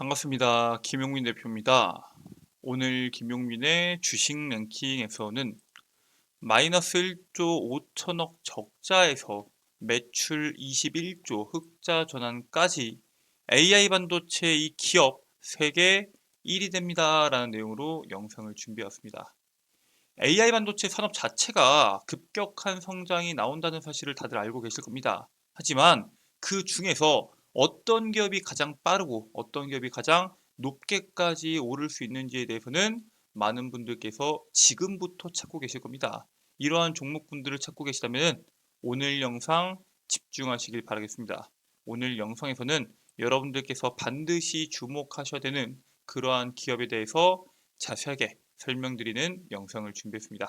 반갑습니다. 김용민 대표입니다. 오늘 김용민의 주식 랭킹에서는 마이너스 1조 5천억 적자에서 매출 21조 흑자 전환까지 AI 반도체 이 기업 세계 1위 됩니다. 라는 내용으로 영상을 준비해왔습니다. AI 반도체 산업 자체가 급격한 성장이 나온다는 사실을 다들 알고 계실 겁니다. 하지만 그 중에서 어떤 기업이 가장 빠르고 어떤 기업이 가장 높게까지 오를 수 있는지에 대해서는 많은 분들께서 지금부터 찾고 계실 겁니다. 이러한 종목군들을 찾고 계시다면 오늘 영상 집중하시길 바라겠습니다. 오늘 영상에서는 여러분들께서 반드시 주목하셔야 되는 그러한 기업에 대해서 자세하게 설명드리는 영상을 준비했습니다.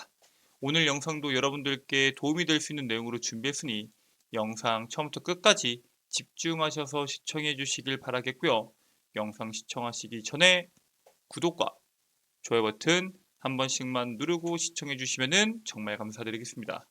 오늘 영상도 여러분들께 도움이 될 수 있는 내용으로 준비했으니 영상 처음부터 끝까지 집중하셔서 시청해 주시길 바라겠고요. 영상 시청하시기 전에 구독과 좋아요 버튼 한 번씩만 누르고 시청해 주시면 정말 감사드리겠습니다.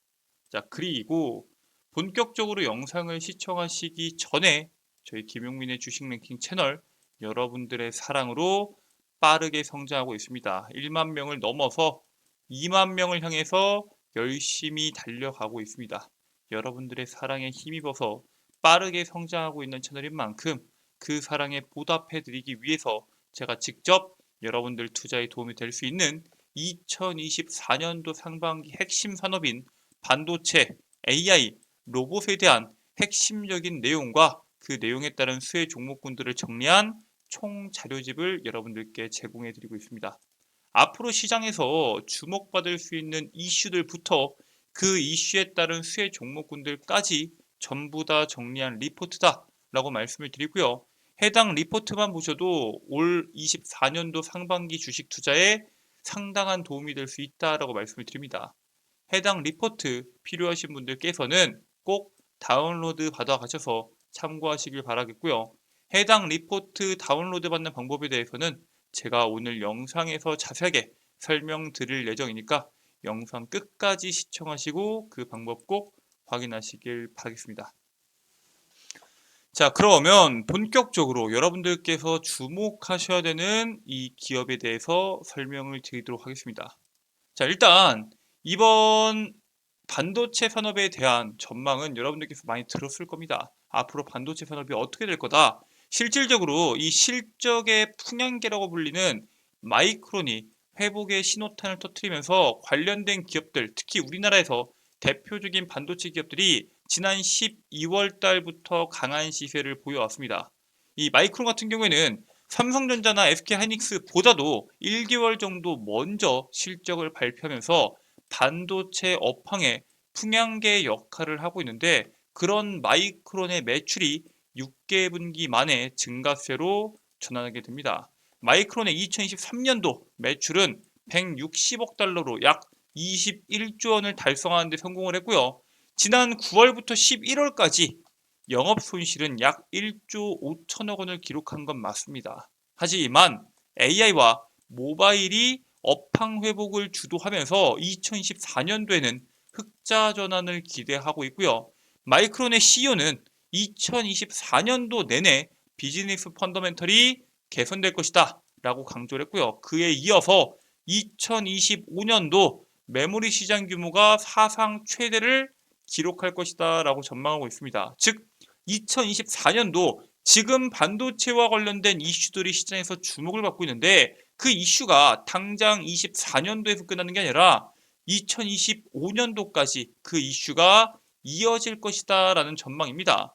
자, 그리고 본격적으로 영상을 시청하시기 전에 저희 김용민의 주식 랭킹 채널 여러분들의 사랑으로 빠르게 성장하고 있습니다. 1만 명을 넘어서 2만 명을 향해서 열심히 달려가고 있습니다. 여러분들의 사랑에 힘입어서 빠르게 성장하고 있는 채널인 만큼 그 사랑에 보답해드리기 위해서 제가 직접 여러분들 투자에 도움이 될 수 있는 2024년도 상반기 핵심 산업인 반도체, AI, 로봇에 대한 핵심적인 내용과 그 내용에 따른 수혜 종목군들을 정리한 총 자료집을 여러분들께 제공해 드리고 있습니다. 앞으로 시장에서 주목받을 수 있는 이슈들부터 그 이슈에 따른 수혜 종목군들까지 전부 다 정리한 리포트다 라고 말씀을 드리고요. 해당 리포트만 보셔도 올 24년도 상반기 주식 투자에 상당한 도움이 될 수 있다라고 말씀을 드립니다. 해당 리포트 필요하신 분들께서는 꼭 다운로드 받아 가셔서 참고하시길 바라겠고요. 해당 리포트 다운로드 받는 방법에 대해서는 제가 오늘 영상에서 자세하게 설명드릴 예정이니까 영상 끝까지 시청하시고 그 방법 꼭 확인하시길 바라겠습니다. 자, 그러면 본격적으로 여러분들께서 주목하셔야 되는 이 기업에 대해서 설명을 드리도록 하겠습니다. 자, 일단 이번 반도체 산업에 대한 전망은 여러분들께서 많이 들었을 겁니다. 앞으로 반도체 산업이 어떻게 될 거다. 실질적으로 이 실적의 풍향계라고 불리는 마이크론이 회복의 신호탄을 터뜨리면서 관련된 기업들, 특히 우리나라에서 대표적인 반도체 기업들이 지난 12월 달부터 강한 시세를 보여왔습니다. 이 마이크론 같은 경우에는 삼성전자나 SK하이닉스보다도 1개월 정도 먼저 실적을 발표하면서 반도체 업황의 풍향계 역할을 하고 있는데 그런 마이크론의 매출이 6개분기 만에 증가세로 전환하게 됩니다. 마이크론의 2023년도 매출은 160억 달러로 약 21조 원을 달성하는 데 성공을 했고요. 지난 9월부터 11월까지 영업 손실은 약 1조 5천억 원을 기록한 건 맞습니다. 하지만 AI와 모바일이 업황 회복을 주도하면서 2024년도에는 흑자 전환을 기대하고 있고요. 마이크론의 CEO는 2024년도 내내 비즈니스 펀더멘털이 개선될 것이다 라고 강조를 했고요. 그에 이어서 2025년도 메모리 시장 규모가 사상 최대를 기록할 것이다 라고 전망하고 있습니다. 즉 2024년도 지금 반도체와 관련된 이슈들이 시장에서 주목을 받고 있는데 그 이슈가 당장 24년도에서 끝나는 게 아니라 2025년도까지 그 이슈가 이어질 것이다 라는 전망입니다.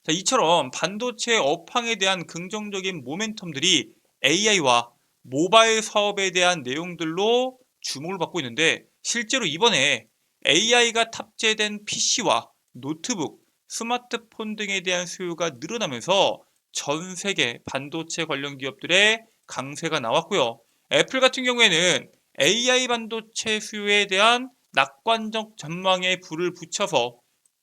자, 이처럼 반도체 업황에 대한 긍정적인 모멘텀들이 AI와 모바일 사업에 대한 내용들로 주목을 받고 있는데 실제로 이번에 AI가 탑재된 PC와 노트북, 스마트폰 등에 대한 수요가 늘어나면서 전 세계 반도체 관련 기업들의 강세가 나왔고요. 애플 같은 경우에는 AI 반도체 수요에 대한 낙관적 전망에 불을 붙여서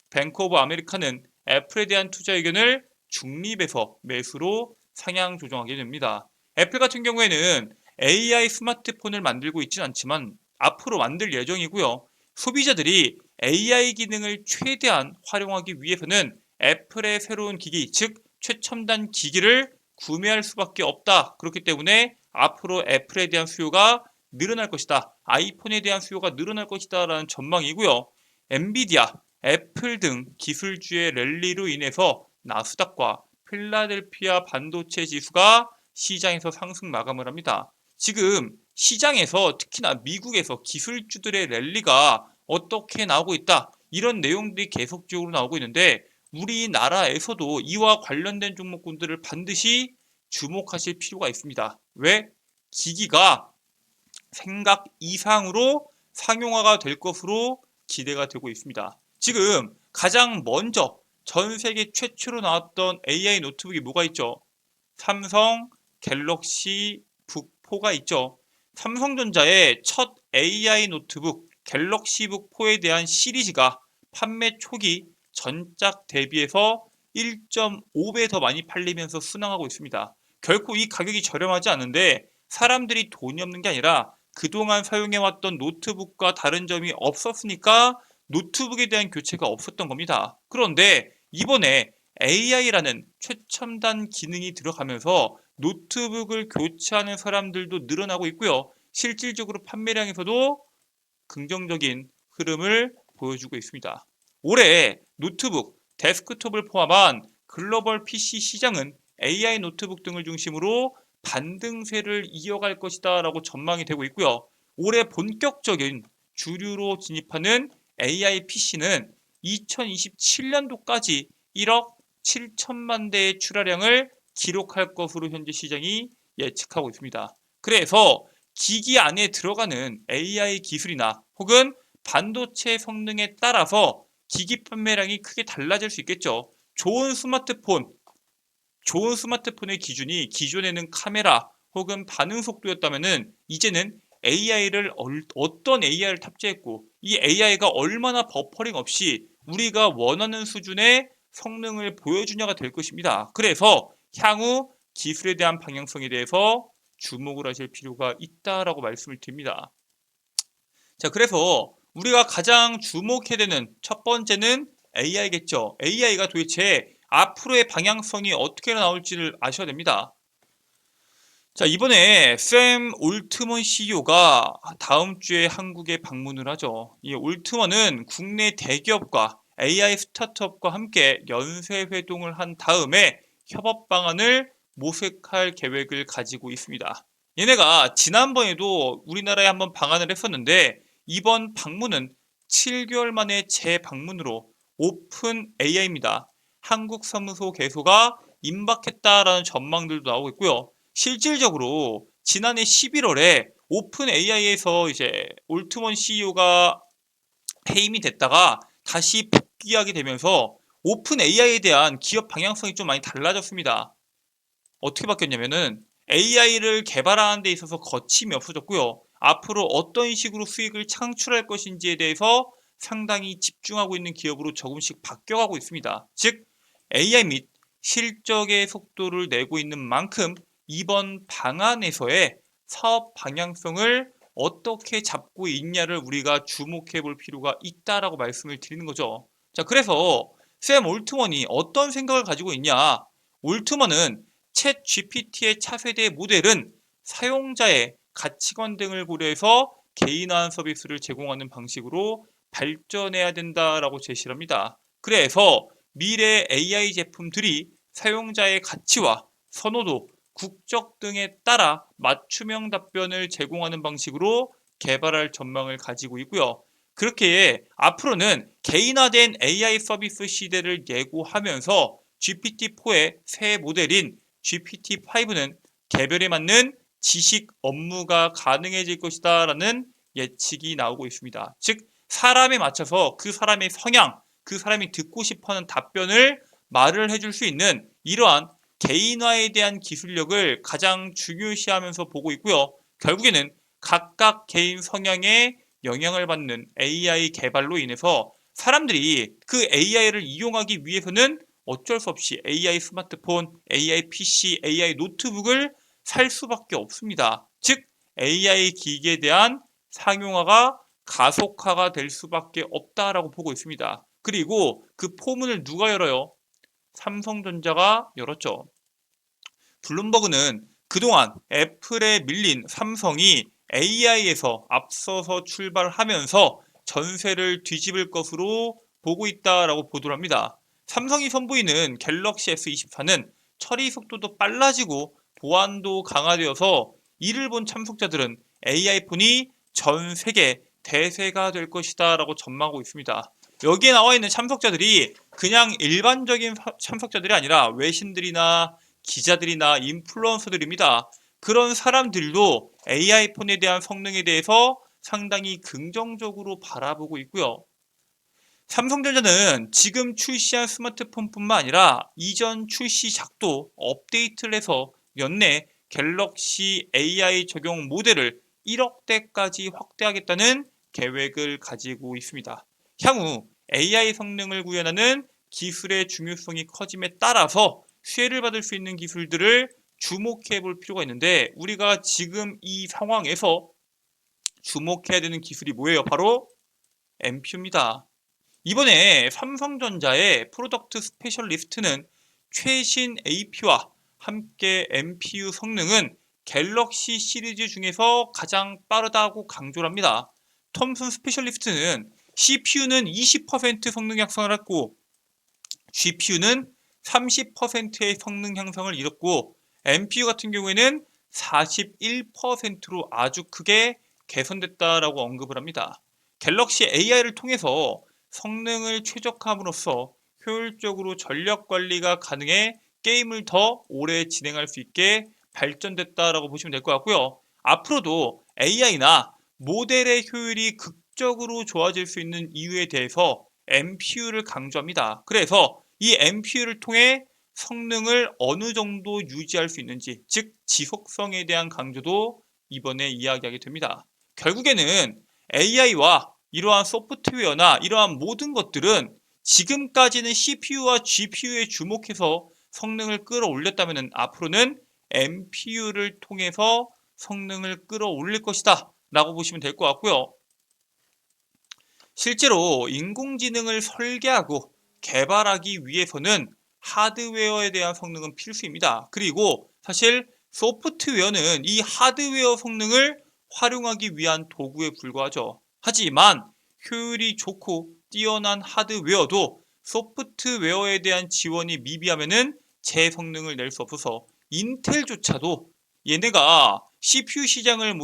뱅크 오브 아메리카는 애플에 대한 투자 의견을 중립에서 매수로 상향 조정하게 됩니다. 애플 같은 경우에는 AI 스마트폰을 만들고 있지는 않지만 앞으로 만들 예정이고요. 소비자들이 AI 기능을 최대한 활용하기 위해서는 애플의 새로운 기기, 즉 최첨단 기기를 구매할 수밖에 없다. 그렇기 때문에 앞으로 애플에 대한 수요가 늘어날 것이다. 아이폰에 대한 수요가 늘어날 것이다 라는 전망이고요. 엔비디아, 애플 등 기술주의 랠리로 인해서 나스닥과 필라델피아 반도체 지수가 시장에서 상승 마감을 합니다. 지금 시장에서 특히나 미국에서 기술주들의 랠리가 어떻게 나오고 있다. 이런 내용들이 계속적으로 나오고 있는데 우리나라에서도 이와 관련된 종목군들을 반드시 주목하실 필요가 있습니다. 왜? 기기가 생각 이상으로 상용화가 될 것으로 기대가 되고 있습니다. 지금 가장 먼저 전 세계 최초로 나왔던 AI 노트북이 뭐가 있죠? 삼성 갤럭시 북4가 있죠. 삼성전자의 첫 AI 노트북 갤럭시 북4에 대한 시리즈가 판매 초기 전작 대비해서 1.5배 더 많이 팔리면서 순항하고 있습니다. 결코 이 가격이 저렴하지 않은데 사람들이 돈이 없는 게 아니라 그동안 사용해왔던 노트북과 다른 점이 없었으니까 노트북에 대한 교체가 없었던 겁니다. 그런데 이번에 AI라는 최첨단 기능이 들어가면서 노트북을 교체하는 사람들도 늘어나고 있고요. 실질적으로 판매량에서도 긍정적인 흐름을 보여주고 있습니다. 올해 노트북, 데스크톱을 포함한 글로벌 PC 시장은 AI 노트북 등을 중심으로 반등세를 이어갈 것이다 라고 전망이 되고 있고요. 올해 본격적인 주류로 진입하는 AI PC는 2027년도까지 1억 7천만 대의 출하량을 기록할 것으로 현재 시장이 예측하고 있습니다. 그래서 기기 안에 들어가는 AI 기술이나 혹은 반도체 성능에 따라서 기기 판매량이 크게 달라질 수 있겠죠. 좋은 스마트폰의 기준이 기존에는 카메라 혹은 반응 속도였다면은 이제는 어떤 AI를 탑재했고 이 AI가 얼마나 버퍼링 없이 우리가 원하는 수준의 성능을 보여주냐가 될 것입니다. 그래서 향후 기술에 대한 방향성에 대해서 주목을 하실 필요가 있다라고 말씀을 드립니다. 자, 그래서 우리가 가장 주목해야 되는 첫 번째는 AI겠죠. AI가 도대체 앞으로의 방향성이 어떻게 나올지를 아셔야 됩니다. 자, 이번에 샘 올트먼 CEO가 다음 주에 한국에 방문을 하죠. 이 올트먼은 국내 대기업과 AI 스타트업과 함께 연쇄 회동을 한 다음에 협업 방안을 모색할 계획을 가지고 있습니다. 얘네가 지난번에도 우리나라에 한번 방한을 했었는데 이번 방문은 7개월 만에 재방문으로 오픈 AI입니다. 한국 사무소 개소가 임박했다라는 전망들도 나오고 있고요. 실질적으로 지난해 11월에 오픈 AI에서 이제 올트먼 CEO가 해임이 됐다가 다시 복귀하게 되면서 오픈 AI에 대한 기업 방향성이 좀 많이 달라졌습니다. 어떻게 바뀌었냐면은 AI를 개발하는 데 있어서 거침이 없어졌고요. 앞으로 어떤 식으로 수익을 창출할 것인지에 대해서 상당히 집중하고 있는 기업으로 조금씩 바뀌어가고 있습니다. 즉 AI 및 실적의 속도를 내고 있는 만큼 이번 방안에서의 사업 방향성을 어떻게 잡고 있냐를 우리가 주목해 볼 필요가 있다라고 말씀을 드리는 거죠. 자, 그래서 샘 올트먼이 어떤 생각을 가지고 있냐? 올트먼은 챗 GPT의 차세대 모델은 사용자의 가치관 등을 고려해서 개인화한 서비스를 제공하는 방식으로 발전해야 된다라고 제시를 합니다. 그래서 미래 AI 제품들이 사용자의 가치와 선호도, 국적 등에 따라 맞춤형 답변을 제공하는 방식으로 개발할 전망을 가지고 있고요. 그렇게 앞으로는 개인화된 AI 서비스 시대를 예고하면서 GPT-4의 새 모델인 GPT-5는 개별에 맞는 지식 업무가 가능해질 것이다 라는 예측이 나오고 있습니다. 즉 사람에 맞춰서 그 사람의 성향, 그 사람이 듣고 싶어하는 답변을 말을 해줄 수 있는 이러한 개인화에 대한 기술력을 가장 중요시하면서 보고 있고요. 결국에는 각각 개인 성향에 영향을 받는 AI 개발로 인해서 사람들이 그 AI를 이용하기 위해서는 어쩔 수 없이 AI 스마트폰, AI PC, AI 노트북을 살 수밖에 없습니다. 즉 AI 기기에 대한 상용화가 가속화가 될 수밖에 없다라고 보고 있습니다. 그리고 그 포문을 누가 열어요? 삼성전자가 열었죠. 블룸버그는 그동안 애플에 밀린 삼성이 AI에서 앞서서 출발하면서 전세를 뒤집을 것으로 보고 있다라고 보도를 합니다. 삼성이 선보이는 갤럭시 S24는 처리 속도도 빨라지고 보안도 강화되어서 이를 본 참석자들은 AI 폰이 전 세계 대세가 될 것이다 라고 전망하고 있습니다. 여기에 나와 있는 참석자들이 그냥 일반적인 참석자들이 아니라 외신들이나 기자들이나 인플루언서들입니다. 그런 사람들도 AI 폰에 대한 성능에 대해서 상당히 긍정적으로 바라보고 있고요. 삼성전자는 지금 출시한 스마트폰뿐만 아니라 이전 출시작도 업데이트를 해서 연내 갤럭시 AI 적용 모델을 1억대까지 확대하겠다는 계획을 가지고 있습니다. 향후 AI 성능을 구현하는 기술의 중요성이 커짐에 따라서 수혜를 받을 수 있는 기술들을 주목해 볼 필요가 있는데, 우리가 지금 이 상황에서 주목해야 되는 기술이 뭐예요? 바로 MPU입니다. 이번에 삼성전자의 프로덕트 스페셜리스트는 최신 AP와 함께 MPU 성능은 갤럭시 시리즈 중에서 가장 빠르다고 강조를 합니다. 톰슨 스페셜리스트는 CPU는 20% 성능 향상을 했고 GPU는 30%의 성능 향상을 이뤘고 MPU 같은 경우에는 41%로 아주 크게 개선됐다라고 언급을 합니다. 갤럭시 AI를 통해서 성능을 최적화함으로써 효율적으로 전력 관리가 가능해 게임을 더 오래 진행할 수 있게 발전됐다라고 보시면 될 것 같고요. 앞으로도 AI나 모델의 효율이 극적으로 좋아질 수 있는 이유에 대해서 MPU를 강조합니다. 그래서 이 MPU를 통해 성능을 어느 정도 유지할 수 있는지, 즉 지속성에 대한 강조도 이번에 이야기하게 됩니다. 결국에는 AI와 이러한 소프트웨어나 이러한 모든 것들은 지금까지는 CPU와 GPU에 주목해서 성능을 끌어올렸다면 앞으로는 MPU를 통해서 성능을 끌어올릴 것이다 라고 보시면 될 것 같고요. 실제로 인공지능을 설계하고 개발하기 위해서는 하드웨어에 대한 성능은 필수입니다. 그리고 사실 소프트웨어는 이 하드웨어 성능을 활용하기 위한 도구에 불과하죠. 하지만 효율이 좋고 뛰어난 하드웨어도 소프트웨어에 대한 지원이 미비하면은 제 성능을 낼 수 없어서 인텔조차도 얘네가 CPU 시장을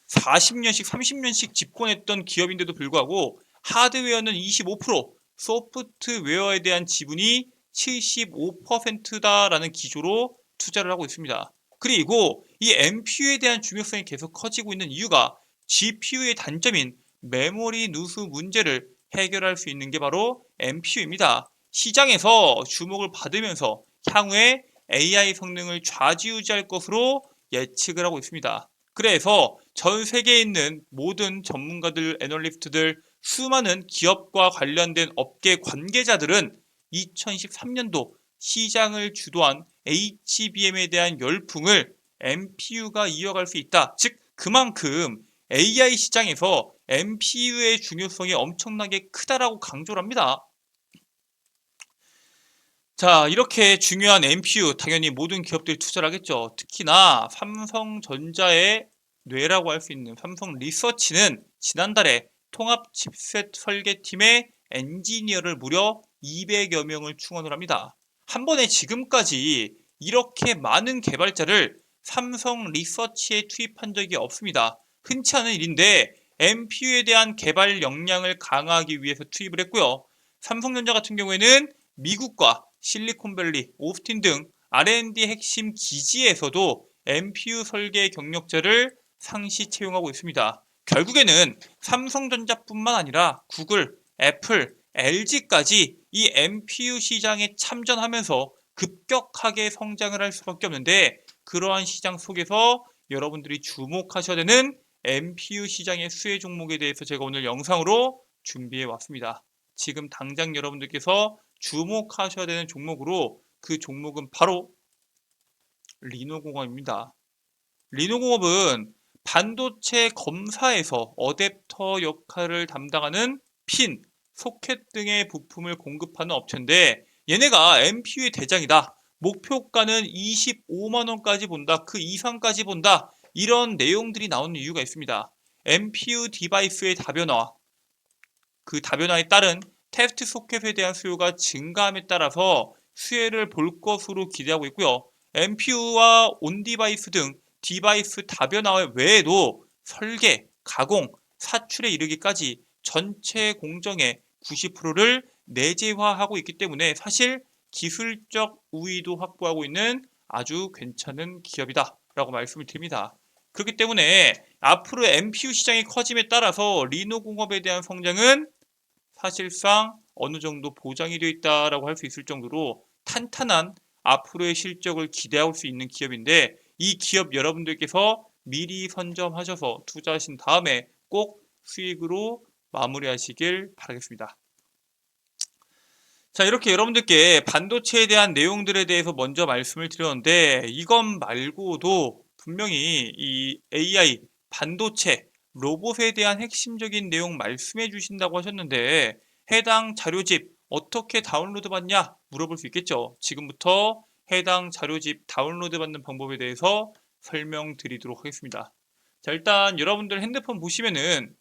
40년씩 30년씩 집권했던 기업인데도 불구하고 하드웨어는 25%, 소프트웨어에 대한 지분이 75%다라는 기조로 투자를 하고 있습니다. 그리고 이 MPU에 대한 중요성이 계속 커지고 있는 이유가 GPU의 단점인 메모리 누수 문제를 해결할 수 있는 게 바로 MPU입니다. 시장에서 주목을 받으면서 향후에 AI 성능을 좌지우지할 것으로 예측을 하고 있습니다. 그래서 전 세계에 있는 모든 전문가들, 애널리스트들, 수많은 기업과 관련된 업계 관계자들은 2013년도 시장을 주도한 HBM에 대한 열풍을 MPU가 이어갈 수 있다. 즉 그만큼 AI 시장에서 MPU의 중요성이 엄청나게 크다라고 강조를 합니다. 자, 이렇게 중요한 MPU 당연히 모든 기업들이 투자를 하겠죠. 특히나 삼성전자의 뇌라고 할 수 있는 삼성 리서치는 지난달에 통합 칩셋 설계팀의 엔지니어를 무려 200여 명을 충원을 합니다. 한 번에 지금까지 이렇게 많은 개발자를 삼성 리서치에 투입한 적이 없습니다. 흔치 않은 일인데 MPU에 대한 개발 역량을 강화하기 위해서 투입을 했고요. 삼성전자 같은 경우에는 미국과 실리콘밸리, 오스틴 등 R&D 핵심 기지에서도 MPU 설계 경력자를 상시 채용하고 있습니다. 결국에는 삼성전자뿐만 아니라 구글, 애플, LG까지 이 MPU 시장에 참전하면서 급격하게 성장을 할 수밖에 없는데, 그러한 시장 속에서 여러분들이 주목하셔야 되는 MPU 시장의 수혜 종목에 대해서 제가 오늘 영상으로 준비해 왔습니다. 지금 당장 여러분들께서 주목하셔야 되는 종목으로, 그 종목은 바로 리노공업입니다. 리노공업은 반도체 검사에서 어댑터 역할을 담당하는 핀, 소켓 등의 부품을 공급하는 업체인데 얘네가 MPU의 대장이다, 목표가는 25만 원까지 본다. 그 이상까지 본다. 이런 내용들이 나오는 이유가 있습니다. MPU 디바이스의 다변화, 그 다변화에 따른 테스트 소켓에 대한 수요가 증가함에 따라서 수혜를 볼 것으로 기대하고 있고요. MPU와 온디바이스 등 디바이스 다변화 외에도 설계, 가공, 사출에 이르기까지 전체 공정의 90%를 내재화하고 있기 때문에 사실 기술적 우위도 확보하고 있는 아주 괜찮은 기업이다 라고 말씀을 드립니다. 그렇기 때문에 앞으로 MPU 시장이 커짐에 따라서 리노 공업에 대한 성장은 사실상 어느 정도 보장이 되어 있다라고 할 수 있을 정도로 탄탄한 앞으로의 실적을 기대할 수 있는 기업인데, 이 기업 여러분들께서 미리 선점하셔서 투자하신 다음에 꼭 수익으로 마무리하시길 바라겠습니다. 자, 이렇게 여러분들께 반도체에 대한 내용들에 대해서 먼저 말씀을 드렸는데, 이것 말고도 분명히 이 AI, 반도체, 로봇에 대한 핵심적인 내용 말씀해 주신다고 하셨는데, 해당 자료집 어떻게 다운로드 받냐 물어볼 수 있겠죠. 지금부터 해당 자료집 다운로드 받는 방법에 대해서 설명드리도록 하겠습니다. 자, 일단 여러분들 핸드폰 보시면은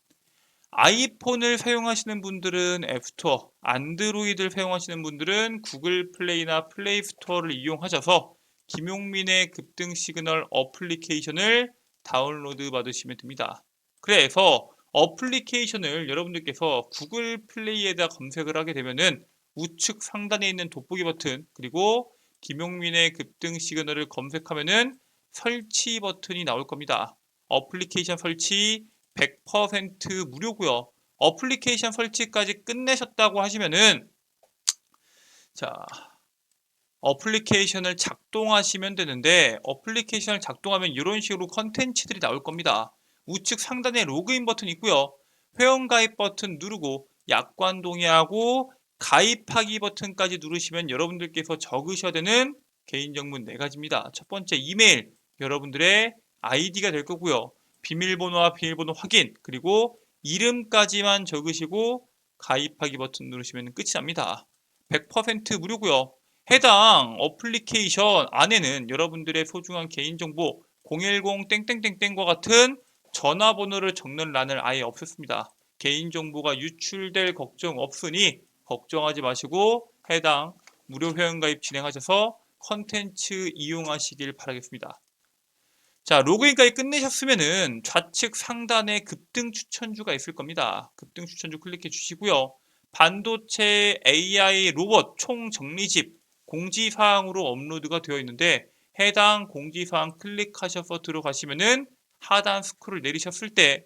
아이폰을 사용하시는 분들은 앱스토어, 안드로이드를 사용하시는 분들은 구글 플레이나 플레이 스토어를 이용하셔서 김용민의 급등 시그널 어플리케이션을 다운로드 받으시면 됩니다. 그래서 어플리케이션을 여러분들께서 구글 플레이에다 검색을 하게 되면은 우측 상단에 있는 돋보기 버튼, 그리고 김용민의 급등 시그널을 검색하면은 설치 버튼이 나올 겁니다. 어플리케이션 설치 100% 무료고요. 어플리케이션 설치까지 끝내셨다고 하시면은, 자, 어플리케이션을 작동하시면 되는데, 어플리케이션을 작동하면 이런 식으로 컨텐츠들이 나올 겁니다. 우측 상단에 로그인 버튼 있고요. 회원가입 버튼 누르고 약관 동의하고 가입하기 버튼까지 누르시면 여러분들께서 적으셔야 되는 개인정보 4가지입니다. 첫 번째, 이메일, 여러분들의 아이디가 될 거고요. 비밀번호와 비밀번호 확인, 그리고 이름까지만 적으시고 가입하기 버튼 누르시면 끝이 납니다. 100% 무료고요. 해당 어플리케이션 안에는 여러분들의 소중한 개인정보 010땡땡땡땡과 같은 전화번호를 적는 란을 아예 없앴습니다. 개인정보가 유출될 걱정 없으니 걱정하지 마시고 해당 무료 회원가입 진행하셔서 컨텐츠 이용하시길 바라겠습니다. 자, 로그인까지 끝내셨으면은 좌측 상단에 급등 추천주가 있을 겁니다. 급등 추천주 클릭해 주시고요. 반도체 AI 로봇 총정리집 공지사항으로 업로드가 되어 있는데, 해당 공지사항 클릭하셔서 들어가시면은 하단 스크롤 내리셨을 때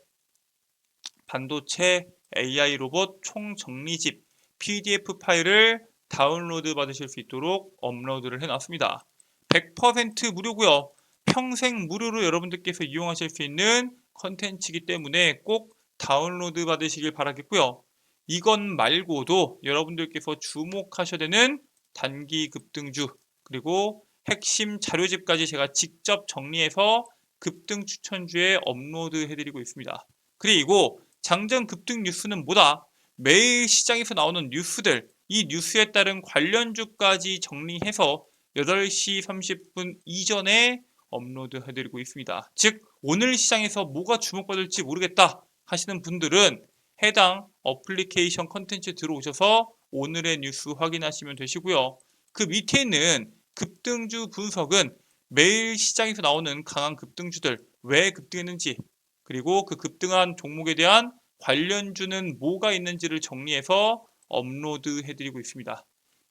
반도체 AI 로봇 총정리집 PDF 파일을 다운로드 받으실 수 있도록 업로드를 해놨습니다. 100% 무료고요. 평생 무료로 여러분들께서 이용하실 수 있는 컨텐츠이기 때문에 꼭 다운로드 받으시길 바라겠고요. 이건 말고도 여러분들께서 주목하셔야 되는 단기 급등주, 그리고 핵심 자료집까지 제가 직접 정리해서 급등 추천주에 업로드 해드리고 있습니다. 그리고 장전 급등 뉴스는 뭐다? 매일 시장에서 나오는 뉴스들, 이 뉴스에 따른 관련주까지 정리해서 8시 30분 이전에 업로드 해드리고 있습니다. 즉, 오늘 시장에서 뭐가 주목받을지 모르겠다 하시는 분들은 해당 어플리케이션 컨텐츠 들어오셔서 오늘의 뉴스 확인하시면 되시고요. 그 밑에 있는 급등주 분석은 매일 시장에서 나오는 강한 급등주들 왜 급등했는지, 그리고 그 급등한 종목에 대한 관련주는 뭐가 있는지를 정리해서 업로드 해드리고 있습니다.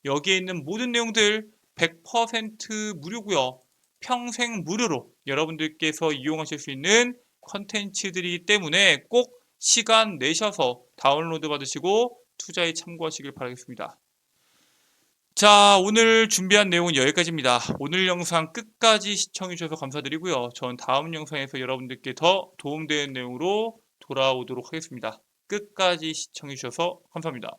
여기에 있는 모든 내용들 100% 무료고요. 평생 무료로 여러분들께서 이용하실 수 있는 컨텐츠들이기 때문에 꼭 시간 내셔서 다운로드 받으시고 투자에 참고하시길 바라겠습니다. 자, 오늘 준비한 내용은 여기까지입니다. 오늘 영상 끝까지 시청해 주셔서 감사드리고요. 전 다음 영상에서 여러분들께 더 도움되는 내용으로 돌아오도록 하겠습니다. 끝까지 시청해 주셔서 감사합니다.